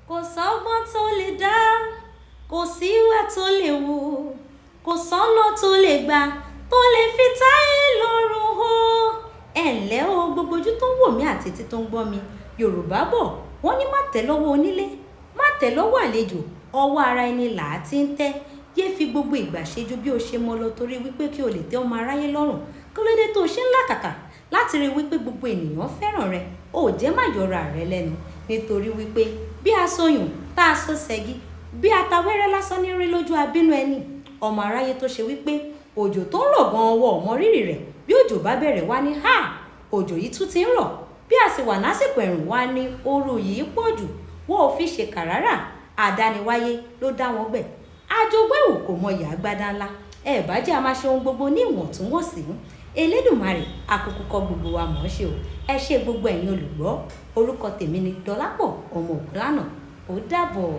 Kò sọ́gbọ́n tó lè dá, kò síwà tó lè wù, kò sọ́nà tó lè gbà tó lè fi táyé lọ́rùn o. Ẹ ǹlẹ́ o gbogbo ojú tó ń wò mí àti etí tó ń gbọ́ mi. Yorùbá bọ̀ wọ́n ní má tẹ̀ lọ́wọ́ onílé, má tẹ̀ lọ́wọ́ àlejò, ọwọ́ ara ẹni là á ti ń tẹ́. Yé fi gbogbo ìgbà ṣe ju bí o ṣe mọ lọ torí wípé kí o lè tẹ́ ọmọ aráyé lọ́rùn. Kí ló dé tó ṣe ń làkàkà láti rí wípé gbogbo ènìyàn fẹ́ràn rẹ? O ò jẹ́ má yọra rẹ lẹ́nu nítorí wípé bí aṣọyùn tá a so ṣẹ́gi, bí atawẹ́rẹ́ lásán ní rí lójú abínú ẹni. Ọmọ aráyé tó ṣe wípé òjò tó ń rọ̀ gan ọwọ́ ọmọ rírì rẹ̀, bí òjò bá bẹ̀rẹ̀ wá ní ha òjò yìí tún ti ń rọ̀, bí a sì wà lásìkò ẹ̀rùn wá ní ooru yìí pọ̀ jù. Wọ́n ò fi ṣe kàràrà, àdániwáyé ló dá wọn gbẹ̀. Àjogún ẹ̀wù kò mọ ìyá agbádá ńlá. Ẹ bá jẹ́ a máa ṣe ohun gbogbo ní ìwọ̀ntúnwọ̀nsì. Elédùmarè àkókò kọ gbogbo wa mọ̀ ọ́ ṣe o. Ẹ ṣé gbogbo ẹ̀yin olùgbọ́. Orúkọ tèmi ni Dọlápọ̀ ọmọ Ògúnlànà. Ó dàbọ̀.